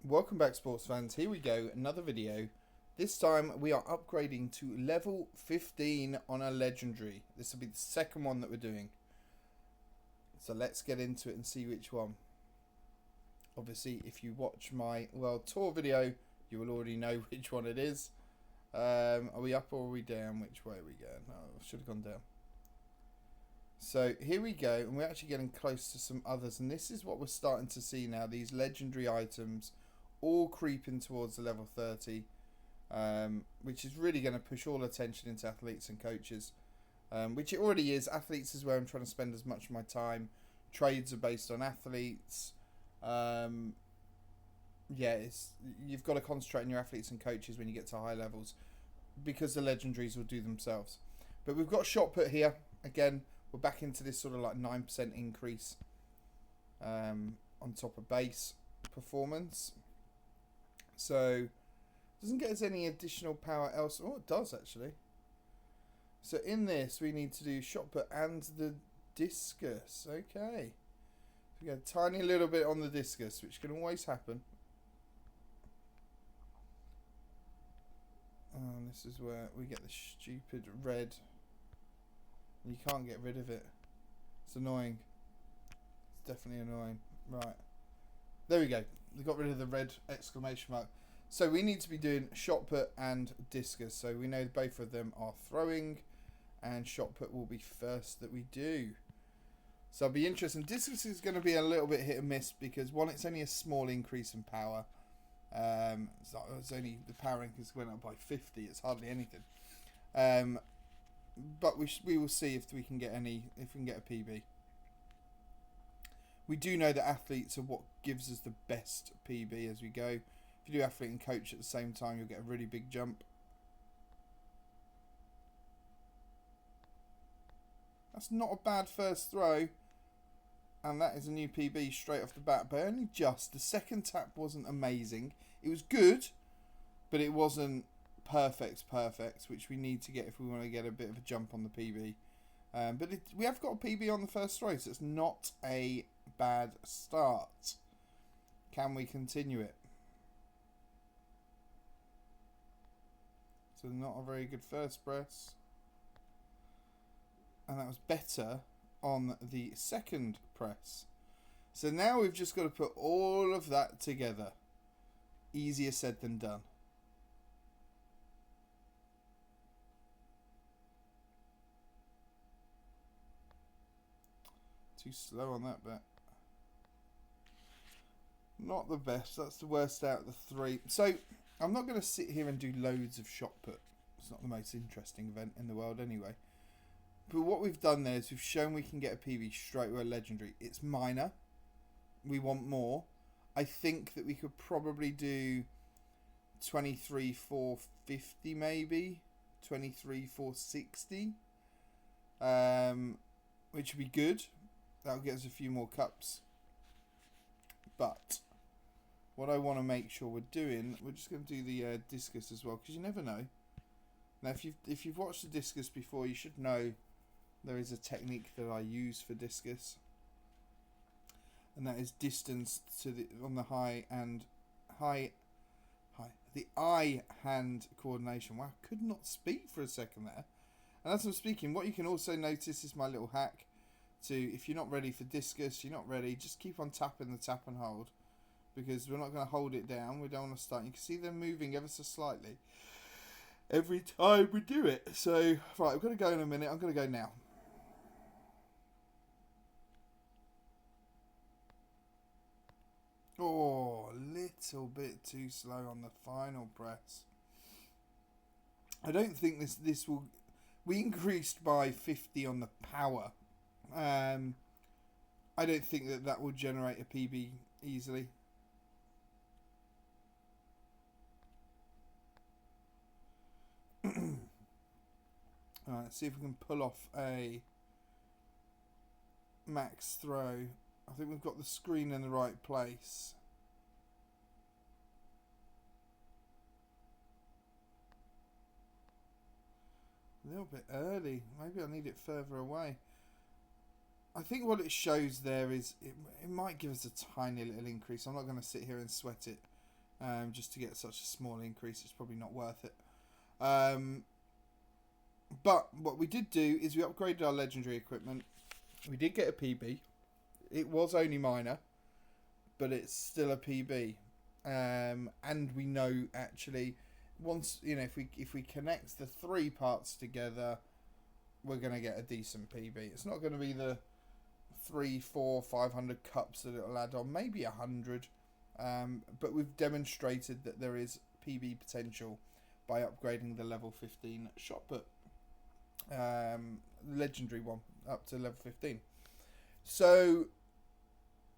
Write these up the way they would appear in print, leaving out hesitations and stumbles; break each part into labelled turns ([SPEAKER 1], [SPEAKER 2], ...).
[SPEAKER 1] Welcome back, sports fans. Here we go, another video. This time we are upgrading to level 15 on a legendary. This will be the second one that we're doing. So let's get into it and see which one. Obviously, if you watch my world tour video, you will already know which one it is. Are we up or are we down? Which way are we going? Oh, I should have gone down. So here we go, and we're actually getting close to some others, and this is what we're starting to see now. These legendary items all creeping towards the level 30, which is really going to push all attention into athletes and coaches, which it already is. Athletes is where I'm trying to spend as much of my time. Trades are based on athletes. You've got to concentrate on your athletes and coaches when you get to high levels, because the legendaries will do themselves. But we've got shot put here again. We're back into this sort of like 9% increase on top of base performance. So doesn't get us any additional power else. Oh, it does actually. So in this we need to do shot put and the discus. Okay. We got a tiny little bit on the discus, which can always happen. And this is where we get the stupid red. You can't get rid of it. It's annoying. It's definitely annoying. Right. There we go. We got rid of the red exclamation mark. So we need to be doing shot put and discus. So we know both of them are throwing, and shot put will be first that we do. So it'll be interesting. Discus is going to be a little bit hit and miss because one, it's only a small increase in power. It's only the power increase went up by 50. It's hardly anything. But we will see if we can get a PB. We do know that athletes are what gives us the best PB as we go. If you do athlete and coach at the same time, you'll get a really big jump. That's not a bad first throw. And that is a new PB straight off the bat, but only just. The second tap wasn't amazing. It was good, but it wasn't perfect, which we need to get if we want to get a bit of a jump on the PB. But we have got a PB on the first throw, so it's not a bad start. Can we continue it? So not a very good first press. And that was better on the second press. So now we've just got to put all of that together. Easier said than done. Too slow on that bit. Not the best. That's the worst out of the three. So I'm not going to sit here and do loads of shot put. It's not the most interesting event in the world anyway. But what we've done there is we've shown we can get a PB straight with a legendary. It's minor. We want more. I think that we could probably do 23,450 maybe. 23,460. Which would be good. That'll get us a few more cups. But what I want to make sure we're doing, we're just going to do the discus as well, because you never know. Now, if you've watched the discus before, you should know there is a technique that I use for discus, and that is distance to on the the eye hand coordination. Wow, I could not speak for a second there. And as I'm speaking, what you can also notice is my little hack. If you're not ready for discus, you're not ready, just keep on tapping the tap and hold, because we're not going to hold it down. We don't want to start. You can see them moving ever so slightly every time we do it. So right, we're going to go in a minute. I'm going to go now. Oh, a little bit too slow on the final press. I don't think this will. We increased by 50 on the power. I don't think that will generate a PB easily. Alright, let's see if we can pull off a max throw. I think we've got the screen in the right place. A little bit early. Maybe I need it further away. I think what it shows there is it might give us a tiny little increase. I'm not going to sit here and sweat it just to get such a small increase. It's probably not worth it. But what we did do is we upgraded our legendary equipment. We did get a PB. It was only minor, but it's still a PB. And we know actually, once if we connect the 3 parts together, we're gonna get a decent PB. It's not going to be the 3, 4, 500 cups that it'll add on, maybe 100. But we've demonstrated that there is PB potential by upgrading the level 15 shot put, legendary one, up to level 15. So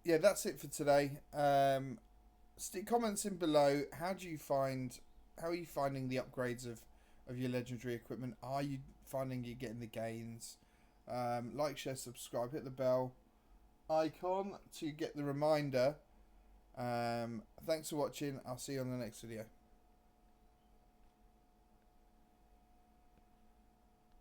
[SPEAKER 1] yeah, that's it for today. Stick comments in below. How are you finding the upgrades of your legendary equipment? Are you finding you're getting the gains? Like, share, subscribe, hit the bell icon to get the reminder. Thanks for watching. I'll see you on the next video.